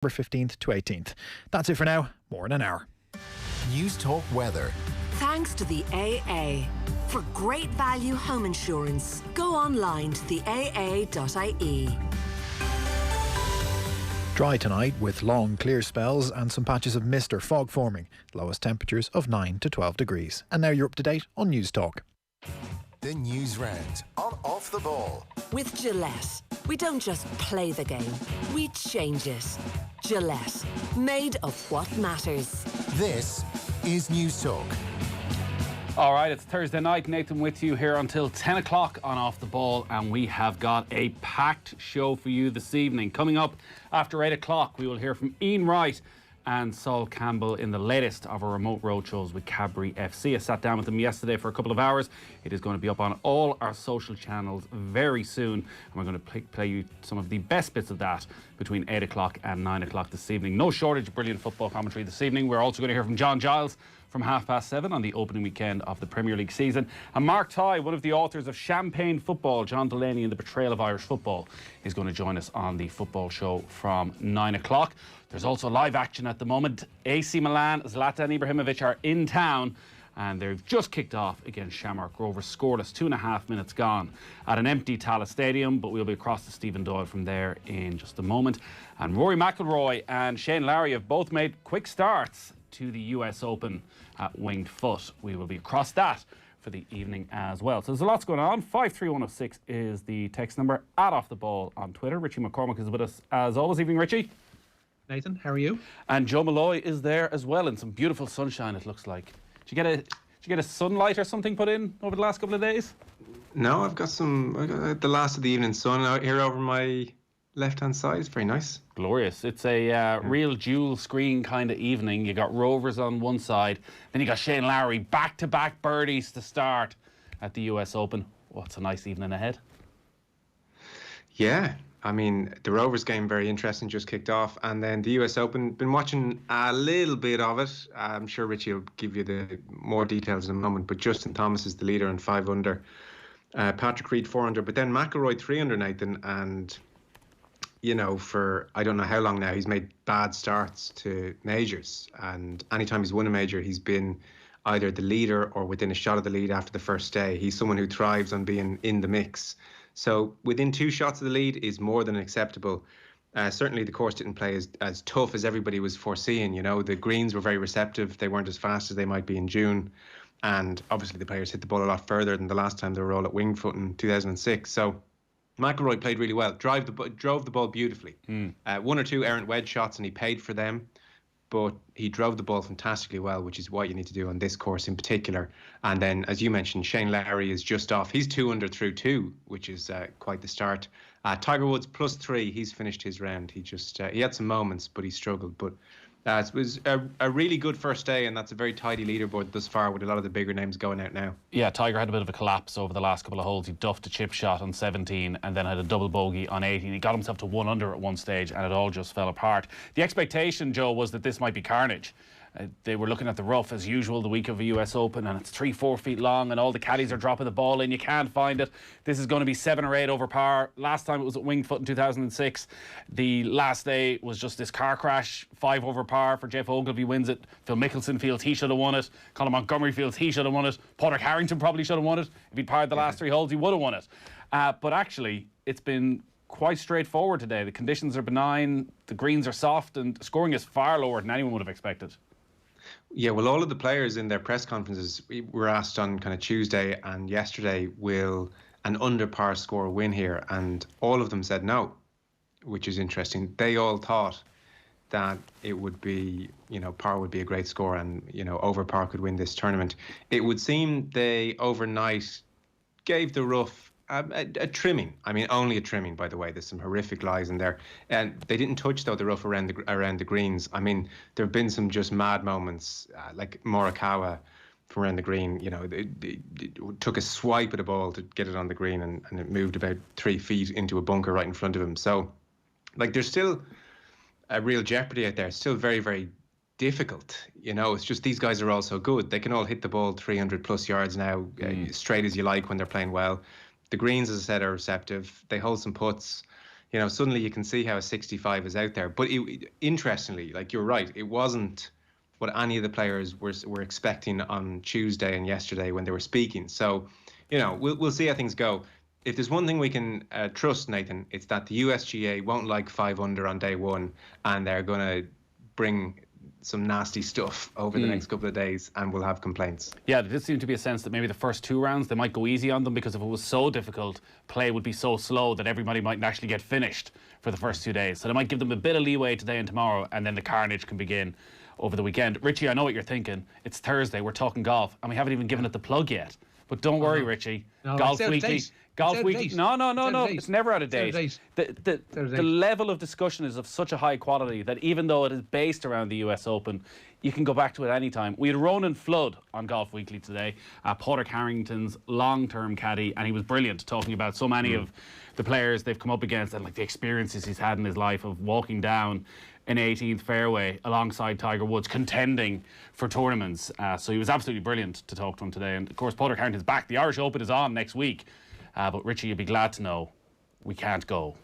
15th to 18th. That's it for now. More in an hour. News Talk Weather. Thanks to the AA. For great value home insurance, go online to theaa.ie. Dry tonight with long clear spells and some patches of mist or fog forming. Lowest temperatures of 9 to 12 degrees. And now you're up to date on News Talk. The News Round on Off the Ball. With Gillette, we don't just play the game, we change it. Gillette, made of what matters. This is News Talk. All right, it's Thursday night. Nathan with you here until 10 o'clock on Off the Ball, and we have got a packed show for you this evening. Coming up after 8 o'clock, we will hear from Ian Wright and Saul Campbell in the latest of our remote roadshows with Cadbury FC. I sat down with them yesterday for a couple of hours. It is going to be up on all our social channels very soon, and we're going to play you some of the best bits of that between 8 o'clock and 9 o'clock this evening. No shortage of brilliant football commentary this evening. We're also going to hear from John Giles from 7:30 on the opening weekend of the Premier League season. And Mark Tighe, one of the authors of Champagne Football, John Delaney and the Betrayal of Irish Football, is going to join us on the football show from 9 o'clock. There's also live action at the moment. AC Milan, Zlatan Ibrahimovic are in town, and they've just kicked off against Shamrock Rovers, scoreless, 2.5 minutes gone at an empty Tallaght Stadium, but we'll be across to Stephen Doyle from there in just a moment. And Rory McIlroy and Shane Lowry have both made quick starts to the US Open at Winged Foot. We will be across that for the evening as well. So there's a lot going on. 53106 is the text number. Off the Ball on Twitter. Richie McCormack is with us as always. Evening, Richie. Nathan, how are you? And Joe Molloy is there as well in some beautiful sunshine, it looks like. Did you get a sunlight or something put in over the last couple of days? No, I got the last of the evening sun out here over my left-hand side. It's very nice. Glorious. It's a real dual screen kind of evening. You got Rovers on one side, then you got Shane Lowry, back-to-back birdies to start at the US Open. What's a nice evening ahead. Yeah, I mean, the Rovers game, very interesting, just kicked off. And then the US Open, been watching a little bit of it. I'm sure Richie will give you the more details in a moment. But Justin Thomas is the leader on 5 under. Patrick Reed 4 under. But then McIlroy 3 under, Nathan. And, you know, for I don't know how long now, he's made bad starts to majors. And anytime he's won a major, he's been either the leader or within a shot of the lead after the first day. He's someone who thrives on being in the mix. So within 2 shots of the lead is more than acceptable. Certainly the course didn't play as tough as everybody was foreseeing. You know, the greens were very receptive. They weren't as fast as they might be in June. And obviously the players hit the ball a lot further than the last time they were all at Winged Foot in 2006. So McIlroy played really well, drove the ball beautifully. 1 or 2 errant wedge shots and he paid for them. But he drove the ball fantastically well, which is what you need to do on this course in particular. And then, as you mentioned, Shane Lowry is just off. He's 2 under through 2, which is quite the start. Tiger Woods +3. He's finished his round. He had some moments, but he struggled. But it was a really good first day, and that's a very tidy leaderboard thus far with a lot of the bigger names going out now. Yeah, Tiger had a bit of a collapse over the last couple of holes. He duffed a chip shot on 17 and then had a double bogey on 18. He got himself to 1 under at one stage, and it all just fell apart. The expectation, Joe, was that this might be carnage. They were looking at the rough as usual the week of a US Open, and it's 3-4 feet long and all the caddies are dropping the ball in. You can't find it. This is going to be 7 or 8 over par. Last time it was at Winged Foot in 2006. The last day was just this car crash, 5 over par for Jeff Ogilvy wins it. Phil Mickelson feels he should have won it. Colin Montgomery feels he should have won it. Padraig Harrington probably should have won it. If he'd parred the last 3 holes, he would have won it. But actually, it's been quite straightforward today. The conditions are benign, the greens are soft, and scoring is far lower than anyone would have expected. Yeah, well, all of the players in their press conferences were asked on kind of Tuesday and yesterday, will an under par score win here? And all of them said no, which is interesting. They all thought that it would be, you know, par would be a great score and, you know, over par could win this tournament. It would seem they overnight gave the rough a trimming. I mean, only a trimming, by the way. There's some horrific lies in there. And they didn't touch, though, the rough around the greens. I mean, there have been some just mad moments, like Morikawa from around the green. You know, they took a swipe at a ball to get it on the green, and it moved about 3 feet into a bunker right in front of him. So, like, there's still a real jeopardy out there. It's still very, very difficult. You know, it's just these guys are all so good. They can all hit the ball 300 plus yards now, straight as you like when they're playing well. The greens, as I said, are receptive. They hold some putts. suddenly you can see how a 65 is out there. But interestingly, like you're right, it wasn't what any of the players were expecting on Tuesday and yesterday when they were speaking. So, we'll see how things go. If there's one thing we can trust, Nathan, it's that the USGA won't like 5 under on day one, and they're going to bring some nasty stuff over the next couple of days, and we'll have complaints. Yeah, there did seem to be a sense that maybe the first 2 rounds they might go easy on them, because if it was so difficult, play would be so slow that everybody mightn't actually get finished for the first 2 days. So they might give them a bit of leeway today and tomorrow, and then the carnage can begin over the weekend. Richie, I know what you're thinking. It's Thursday, we're talking golf, and we haven't even given it the plug yet. But don't worry, Richie. No, Golf Weekly. Golf Weekly. No. It's never out of date. The level of discussion is of such a high quality that even though it is based around the US Open, you can go back to it any time. We had Ronan Flood on Golf Weekly today, Padraig Harrington's long-term caddy, and he was brilliant, talking about so many of the players they've come up against and like the experiences he's had in his life of walking down an 18th fairway alongside Tiger Woods, contending for tournaments. So he was absolutely brilliant to talk to him today. And of course, Padraig Harrington's back. The Irish Open is on next week. But Richie, you'll be glad to know we can't go.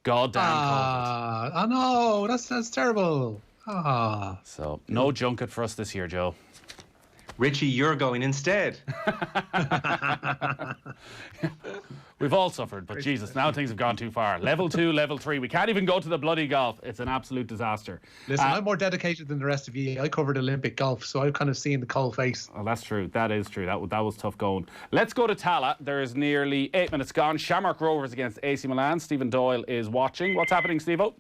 Goddamn COVID. I know, that's terrible. So no junket for us this year, Joe. Richie, you're going instead. We've all suffered, but Jesus, now things have gone too far. Level 2, level 3. We can't even go to the bloody golf. It's an absolute disaster. Listen, I'm more dedicated than the rest of you. I covered Olympic golf, so I've kind of seen the cold face. Well, that's true. That is true. That was tough going. Let's go to Tala. There's nearly 8 minutes gone. Shamrock Rovers against AC Milan. Stephen Doyle is watching. What's happening, Steve-O?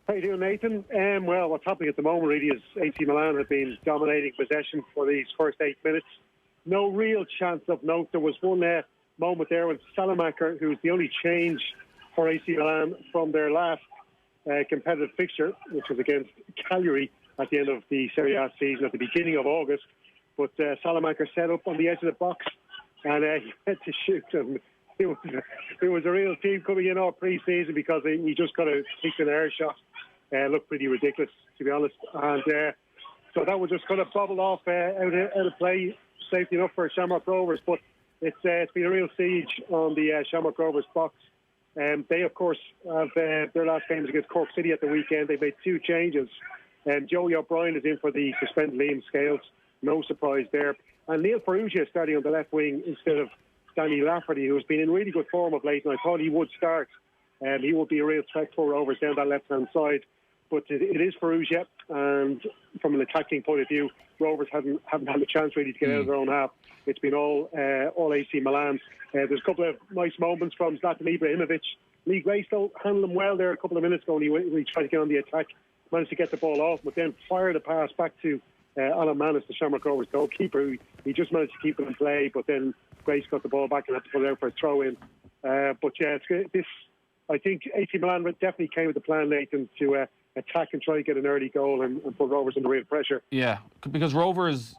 How you doing, Nathan? Well, what's happening at the moment really is AC Milan have been dominating possession for these first 8 minutes. No real chance of note. There was one moment there when Salamaker, who's the only change for AC Milan from their last competitive fixture, which was against Cagliari at the end of the Serie A season at the beginning of August. But Salamaker set up on the edge of the box and he went to shoot, and it was a real team coming in all pre-season because he just got a kicked an air shot. Looked pretty ridiculous, to be honest. And so that was just kind of bubbled off out of play, safety enough for Shamrock Rovers. But it's been a real siege on the Shamrock Rovers box. They, of course, have their last game was against Cork City at the weekend. They made 2 changes. Joey O'Brien is in for the suspended Liam Scales. No surprise there. And Neil Ferrugia is starting on the left wing instead of Danny Lafferty, who has been in really good form of late, and I thought he would start. He would be a real threat for Rovers down that left-hand side. But it is Ferrugia, and from an attacking point of view, Rovers haven't had a chance really to get out of their own half. It's been all AC Milan. There's a couple of nice moments from Zlatan Ibrahimovic. Lee Graystow handled him well there a couple of minutes ago, and he tried to get on the attack, managed to get the ball off, but then fired a pass back to Alan Manis, the Shamrock Rovers goalkeeper. He just managed to keep it in play, but then Grace got the ball back and had to put it out for a throw-in. But yeah, I think AC Milan definitely came with the plan, Nathan, to attack and try to get an early goal and put Rovers under real pressure. Yeah, because Rovers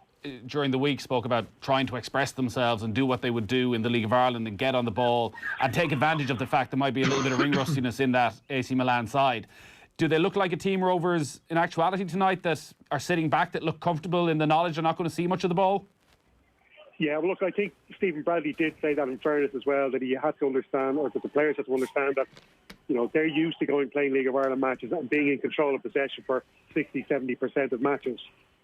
during the week spoke about trying to express themselves and do what they would do in the League of Ireland and get on the ball and take advantage of the fact there might be a little bit of ring rustiness in that AC Milan side. Do they look like a team, Rovers, in actuality tonight, that are sitting back, that look comfortable in the knowledge they're not going to see much of the ball? Yeah, well, look, I think Stephen Bradley did say that in fairness as well, that he had to understand, or that the players had to understand that, they're used to playing League of Ireland matches and being in control of possession for 60-70% of matches.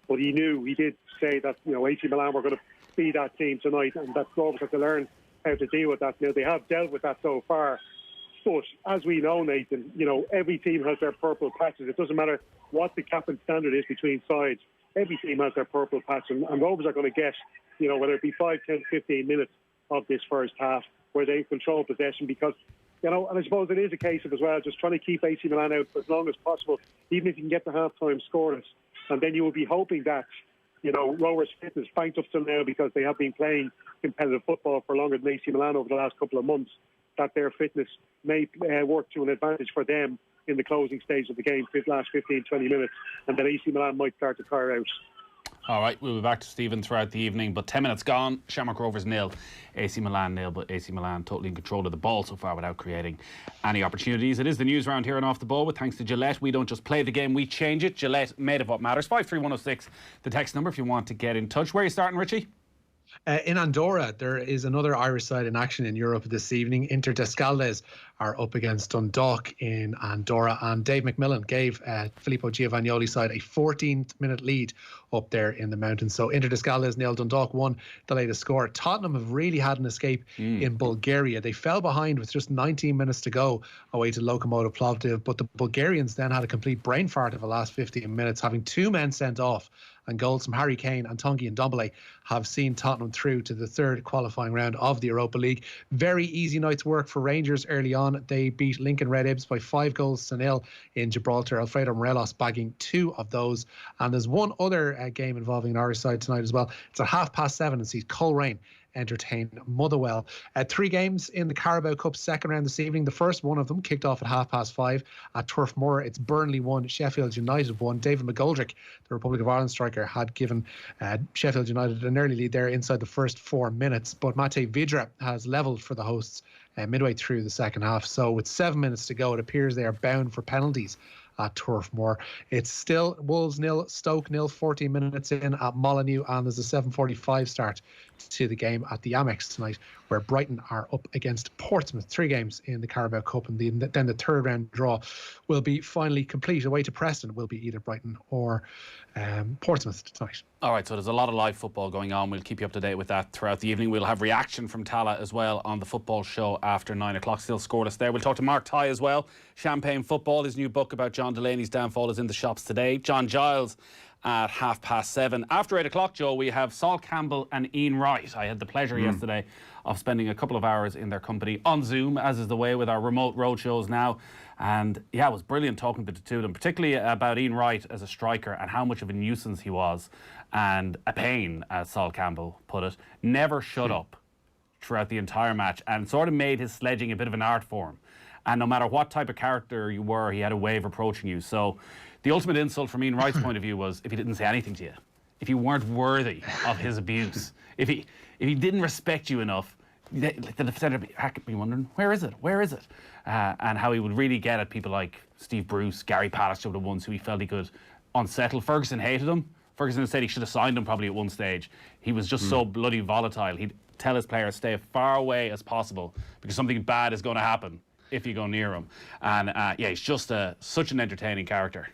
But he did say that, AC Milan were going to be that team tonight, and that Rovers have to learn how to deal with that. Now, they have dealt with that so far. But as we know, Nathan, every team has their purple patches. It doesn't matter what the cap and standard is between sides. Every team has their purple patch, and Rovers are going to get, whether it be 5, 10, 15 minutes of this first half where they control possession because, and I suppose it is a case of as well just trying to keep AC Milan out for as long as possible, even if you can get the half-time scoreless. And then you will be hoping that, Rovers' fitness banked up till now because they have been playing competitive football for longer than AC Milan over the last couple of months, that their fitness may work to an advantage for them in the closing stage of the game, last 15, 20 minutes, and then AC Milan might start to tire out. All right, we'll be back to Stephen throughout the evening, but 10 minutes gone. Shamrock Rovers 0, AC Milan 0, but AC Milan totally in control of the ball so far without creating any opportunities. It is the news round here and Off the Ball with thanks to Gillette. We don't just play the game, we change it. Gillette, made of what matters. 53106, the text number if you want to get in touch. Where are you starting, Richie? In Andorra, there is another Irish side in action in Europe this evening. Inter Descaldes are up against Dundalk in Andorra, and Dave McMillan gave Filippo Giovagnoli's side a 14th-minute lead up there in the mountains. So Inter Descaldes 0, Dundalk 1, the latest score. Tottenham have really had an escape in Bulgaria. They fell behind with just 19 minutes to go away to Lokomotiv Plovdiv, but the Bulgarians then had a complete brain fart of the last 15 minutes, having 2 men sent off, and goals from Harry Kane and Tanguy Ndombele have seen Tottenham through to the third qualifying round of the Europa League. Very easy night's work for Rangers early on. They beat Lincoln Red Ibs by 5-0 in Gibraltar. Alfredo Morelos bagging 2 of those. And there's one other game involving an Irish side tonight as well. It's at 7:30 and sees Coleraine entertain Motherwell. 3 games in the Carabao Cup second round this evening. The first one of them kicked off at 5:30 at Turf Moor. It's Burnley 1, Sheffield United 1. David McGoldrick, the Republic of Ireland striker, had given Sheffield United an early lead there inside the first 4 minutes, but Mate Vidra has levelled for the hosts midway through the second half. So with 7 minutes to go, it appears they are bound for penalties at Turf Moor. It's still Wolves 0, Stoke 0, 14 minutes in at Molyneux, and there's a 7:45 start to the game at the Amex tonight, where Brighton are up against Portsmouth. 3 games in the Carabao Cup, and then the third round draw will be finally complete. Away to Preston will be either Brighton or Portsmouth tonight. All right, so there's a lot of live football going on. We'll keep you up to date with that throughout the evening. We'll have reaction from Tala as well on the football show after 9 o'clock. Still scoreless there. We'll talk to Mark Tighe as well. Champagne Football, his new book about John Delaney's downfall, is in the shops today. John Giles at 7:30. After 8 o'clock, Joe, we have Saul Campbell and Ian Wright. I had the pleasure yesterday of spending a couple of hours in their company on Zoom, as is the way with our remote road shows now. And yeah, it was brilliant talking to the two of them, particularly about Ian Wright as a striker and how much of a nuisance he was, and a pain, as Saul Campbell put it. Never shut up throughout the entire match, and sort of made his sledging a bit of an art form. And no matter what type of character you were, he had a way of approaching you. So the ultimate insult from Ian Wright's point of view was if he didn't say anything to you, if you weren't worthy of his abuse, if he didn't respect you enough, the defender would be wondering, where is it? And how he would really get at people like Steve Bruce, Gary Pallister were the ones who he felt he could unsettle. Ferguson hated him. Ferguson said he should have signed him probably at one stage. He was just so bloody volatile. He'd tell his players stay as far away as possible because something bad is going to happen if you go near him. And yeah, he's just such an entertaining character.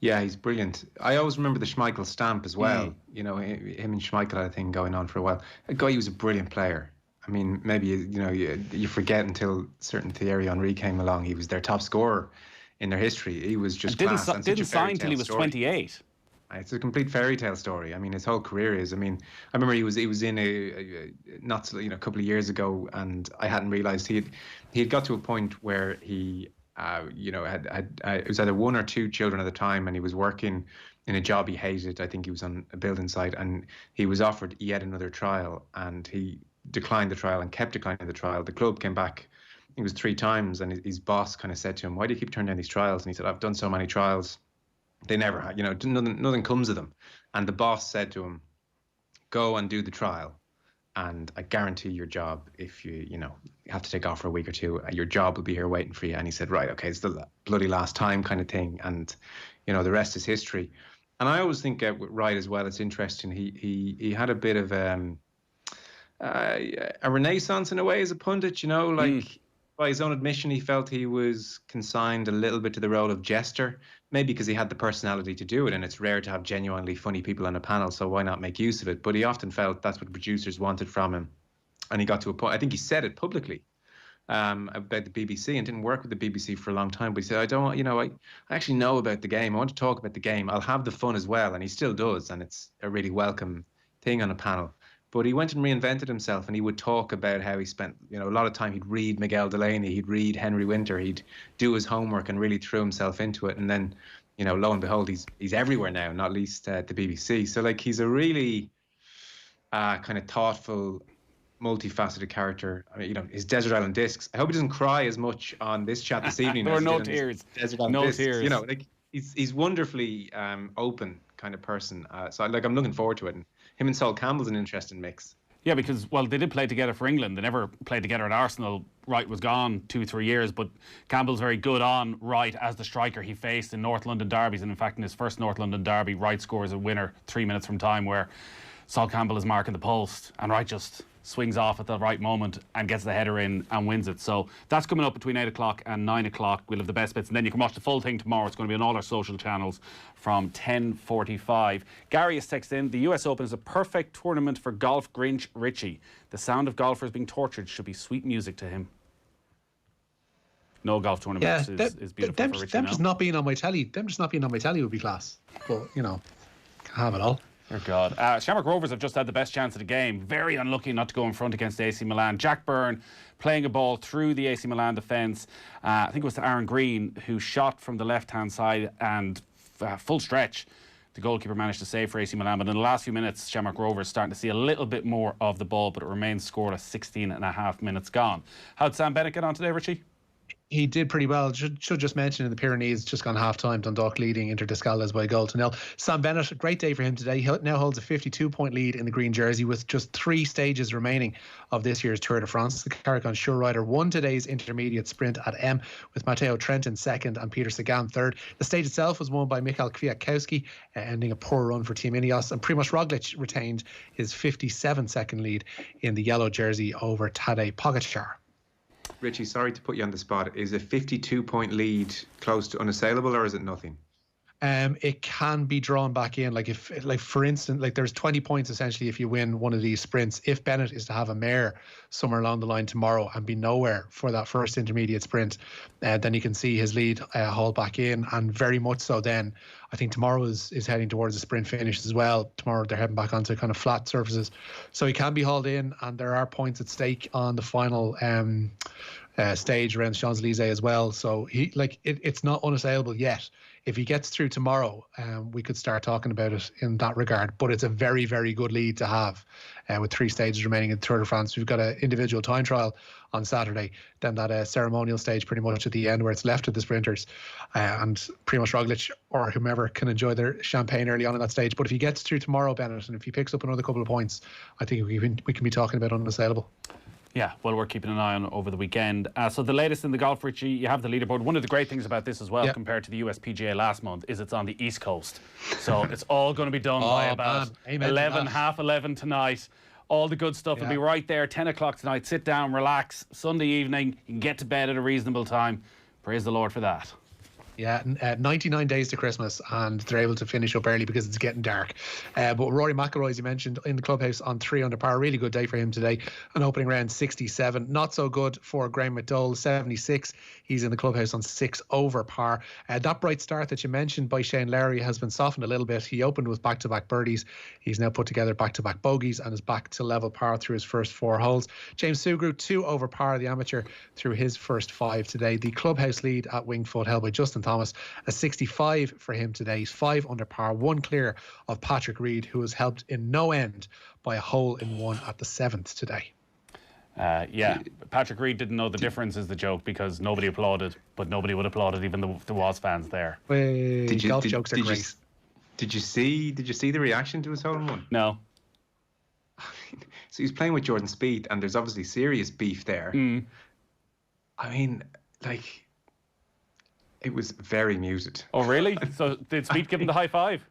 Yeah, he's brilliant. I always remember the Schmeichel stamp as well. You know, him and Schmeichel had a thing going on for a while. A guy who was a brilliant player. I mean, maybe you forget until certain Thierry Henry came along. He was their top scorer in their history. He was just class. Didn't sign till he was 28. It's a complete fairy tale story. I mean, his whole career is. I mean, I remember he was in a couple of years ago, and I hadn't realised he had got to a point where he it was either 1 or 2 children at the time, and he was working in a job he hated. I think he was on a building site, and he was offered yet another trial, and he declined the trial and kept declining the trial. The club came back, it was 3 times, and his boss kind of said to him, "Why do you keep turning down these trials?" And he said, "I've done so many trials. They never had, nothing comes of them." And the boss said to him, "Go and do the trial, and I guarantee your job, if you have to take off for a week or 2, your job will be here waiting for you." And he said, "Right, okay, it's the bloody last time," kind of thing. And, the rest is history. And I always think with Wright as well, it's interesting. He had a bit of a renaissance in a way as a pundit, by his own admission, he felt he was consigned a little bit to the role of jester, maybe because he had the personality to do it, and it's rare to have genuinely funny people on a panel, so why not make use of it? But he often felt that's what producers wanted from him. And he got to a point, I think he said it publicly, about the BBC, and didn't work with the BBC for a long time, but he said, I don't want, I actually know about the game. I want to talk about the game. I'll have the fun as well. And he still does, and it's a really welcome thing on a panel. But he went and reinvented himself, and he would talk about how he spent, a lot of time. He'd read Miguel Delaney, he'd read Henry Winter, he'd do his homework and really threw himself into it. And then, lo and behold, he's everywhere now, not least at the BBC. So, he's a really kind of thoughtful, multifaceted character. I mean, his Desert Island Discs. I hope he doesn't cry as much on this chat this evening. There were no tears. No tears. He's wonderfully open kind of person. So I'm looking forward to it. And him and Saul Campbell's an interesting mix. Yeah, because, they did play together for England. They never played together at Arsenal. Wright was gone 2-3 years, but Campbell's very good on Wright as the striker he faced in North London derbies. And in fact, in his first North London derby, Wright scores a winner 3 minutes from time, where Saul Campbell is marking the post, and Wright just swings off at the right moment and gets the header in and wins it. So that's coming up between 8 o'clock and 9 o'clock. We'll have the best bits, and then you can watch the full thing tomorrow. It's going to be on all our social channels from 10:45. Gary has texted in, the US Open is a perfect tournament for golf Grinch Richie. The sound of golfers being tortured should be sweet music to him. No golf tournament is beautiful for Richie. Them just not being on my telly. Them just not being on my telly would be class. But, you know, can't have it all. Oh, God. Shamrock Rovers have just had the best chance of the game. Very unlucky not to go in front against AC Milan. Jack Byrne playing a ball through the AC Milan defence. I think it was to Aaron Green, who shot from the left-hand side and full stretch. The goalkeeper managed to save for AC Milan. But in the last few minutes, Shamrock Rovers starting to see a little bit more of the ball, but it remains scoreless, 16 and a half minutes gone. How'd Sam Bennett get on today, Richie? He did pretty well. Should just mention in the Pyrenees, just gone half-time, Dundalk leading Inter Descaldes by a goal to nil. Sam Bennett, a great day for him today. He now holds a 52-point lead in the green jersey with just 3 stages remaining of this year's Tour de France. The Caricon Sure Rider won today's intermediate sprint at M with Matteo Trentin second and Peter Sagan third. The stage itself was won by Michal Kwiatkowski, ending a poor run for Team Ineos. And Primož Roglic retained his 57-second lead in the yellow jersey over Tadej Pogačar. Richie, sorry to put you on the spot. Is a 52-point lead close to unassailable, or is it nothing? It can be drawn back in. Like for instance, like there's 20 points essentially if you win one of these sprints. If Bennett is to have a mare somewhere along the line tomorrow and be nowhere for that first intermediate sprint, then you can see his lead haul back in, and very much so. Then I think tomorrow is heading towards a sprint finish as well. Tomorrow they're heading back onto kind of flat surfaces, so he can be hauled in, and there are points at stake on the final stage around Champs-Elysees as well. So it's not unassailable yet. If he gets through tomorrow, we could start talking about it in that regard. But it's a very, very good lead to have with 3 stages remaining in the Tour de France. We've got an individual time trial on Saturday, then that ceremonial stage pretty much at the end where it's left to the sprinters. And Primož Roglic or whomever can enjoy their champagne early on in that stage. But if he gets through tomorrow, Bennett, and if he picks up another couple of points, I think we can be talking about unassailable. Yeah, well, we're keeping an eye on over the weekend. So the latest in the golf, Richie, you have the leaderboard. One of the great things about this as well, compared to the USPGA last month, is it's on the East Coast. So it's all going to be done by about 11, half 11 tonight. All the good stuff will be right there, 10 o'clock tonight. Sit down, relax. Sunday evening, you can get to bed at a reasonable time. Praise the Lord for that. Yeah, 99 days to Christmas, and they're able to finish up early because it's getting dark. But Rory McIlroy, as you mentioned, in the clubhouse on 3 under par. Really good day for him today. An opening round 67. Not so good for Graham McDowell, 76. He's in the clubhouse on 6 over par. That bright start that you mentioned by Shane Lowry has been softened a little bit. He opened with back-to-back birdies. He's now put together back-to-back bogeys and is back to level par through his first 4 holes. James Sugru, 2 over par, the amateur, through his first 5 today. The clubhouse lead at Wingfoot held by Justin Thomas, a 65 for him today. He's 5 under par, 1 clear of Patrick Reed, who was helped in no end by a hole in 1 at the 7th today. Patrick Reed didn't know the difference is the joke, because nobody applauded, but nobody would applaud it, even though there was fans there. Golf jokes are great. Did you see the reaction to his hole in 1? No. So he's playing with Jordan Spieth, and there's obviously serious beef there. I mean, like, it was very muted. Oh, really? So did Spieth give him the high five?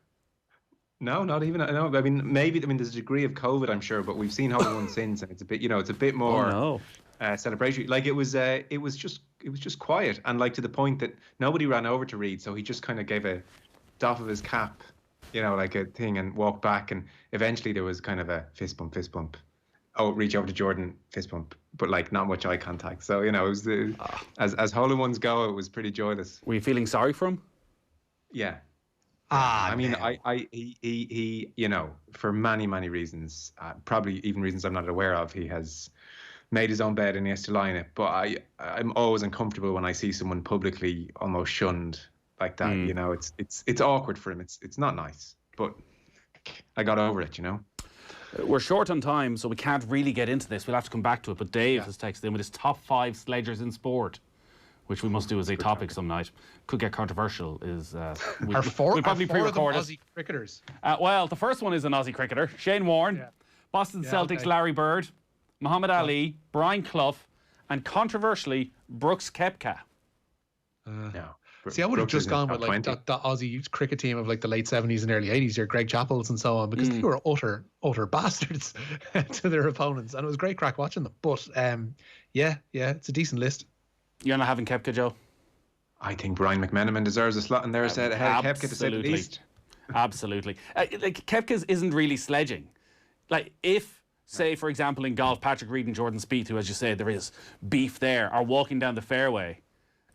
No, not even. No, I mean, there's a degree of COVID, I'm sure, but we've seen hole in 1 since, and it's a bit more celebratory. Like it was just quiet, and like to the point that nobody ran over to Reed, so he just kind of gave a doff of his cap, like a thing, and walked back, and eventually there was kind of a fist bump. Oh, reach over to Jordan, fist bump, but like not much eye contact. So it was as hole in 1s go, it was pretty joyless. Were you feeling sorry for him? Yeah. I mean, he for many reasons, probably even reasons I'm not aware of, he has made his own bed and he has to lie in it. But I'm always uncomfortable when I see someone publicly almost shunned like that. It's awkward for him. It's not nice, but I got over it. We're short on time, so we can't really get into this. We'll have to come back to it. But Dave has texted in with his top 5 sledgers in sport, which we must do as a topic some night. Could get controversial. We'll probably pre-record it. Aussie cricketers. Well, the first one is an Aussie cricketer, Shane Warne, Boston Celtics Larry Bird, Muhammad Ali, Brian Clough, and controversially Brooks Koepka. No. See, I would have Brooks is just in the gone top with like 20. that Aussie cricket team of like the late 70s and early 80s, your Greg Chappells and so on, because they were utter bastards to their opponents, and it was great crack watching them. But yeah, it's a decent list. You're not having Koepka, Joe? I think Brian McMenamin deserves a slot in there ahead of Koepka, to say the least. Absolutely. Like Koepka's isn't really sledging. Like if, say, for example, in golf, Patrick Reed and Jordan Spieth, who, as you say, there is beef there, are walking down the fairway,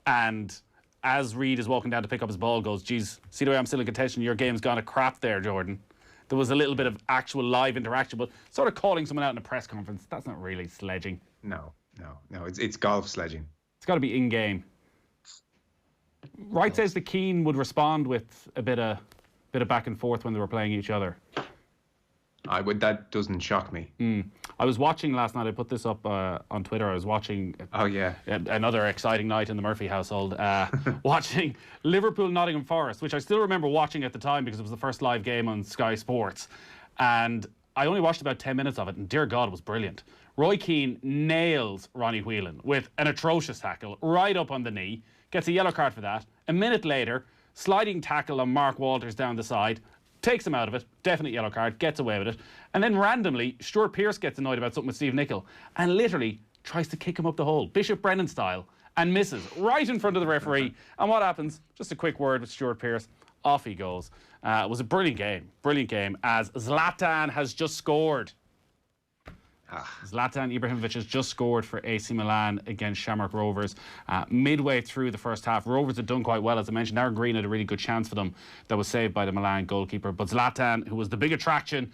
and as Reed is walking down to pick up his ball, goes, geez, see the way I'm still in contention, your game's gone to crap there, Jordan. There was a little bit of actual live interaction, but sort of calling someone out in a press conference, that's not really sledging. No, it's golf sledging. It's got to be in-game. Wright says the Keane would respond with a bit of back and forth when they were playing each other. That doesn't shock me. I was watching last night. I put this up on Twitter. I was watching. Oh yeah, another exciting night in the Murphy household. Watching Liverpool Nottingham Forest, which I still remember watching at the time because it was the first live game on Sky Sports, and I only watched about 10 minutes of it, and dear God, it was brilliant. Roy Keane nails Ronnie Whelan with an atrocious tackle right up on the knee. Gets a yellow card for that. A minute later, sliding tackle on Mark Walters down the side. Takes him out of it, definite yellow card, gets away with it. And then randomly, Stuart Pearce gets annoyed about something with Steve Nicol and literally tries to kick him up the hole, Bishop Brennan style, and misses right in front of the referee. And what happens? Just a quick word with Stuart Pearce. Off he goes. It was a brilliant game, as Zlatan has just scored. Zlatan Ibrahimovic has just scored for AC Milan against Shamrock Rovers. Midway through the first half, Rovers had done quite well. As I mentioned, Aaron Green had a really good chance for them that was saved by the Milan goalkeeper. But Zlatan, who was the big attraction,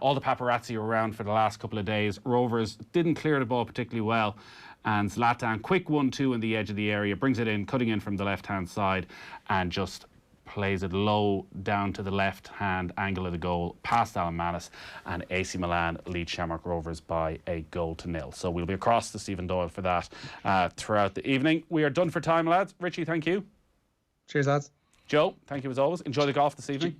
all the paparazzi were around for the last couple of days. Rovers didn't clear the ball particularly well. And Zlatan, quick 1-2 in the edge of the area, brings it in, cutting in from the left-hand side, and just plays it low down to the left-hand angle of the goal, past Alan Manis, and AC Milan lead Shamrock Rovers by a 1-0. So we'll be across to Stephen Doyle for that throughout the evening. We are done for time, lads. Richie, thank you. Cheers, lads. Joe, thank you as always. Enjoy the golf this evening.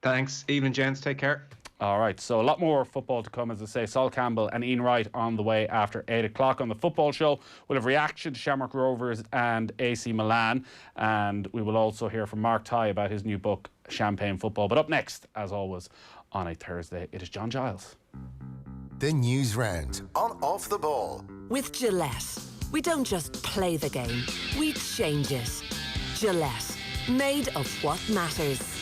Thanks. Evening, gents. Take care. All right, so a lot more football to come, as I say. Saul Campbell and Ian Wright on the way after 8 o'clock on the football show. We'll have reaction to Shamrock Rovers and AC Milan, and we will also hear from Mark Tighe about his new book, Champagne Football. But up next, as always, on a Thursday, it is John Giles. The News Round on Off the Ball. With Gillette, we don't just play the game, we change it. Gillette, made of what matters.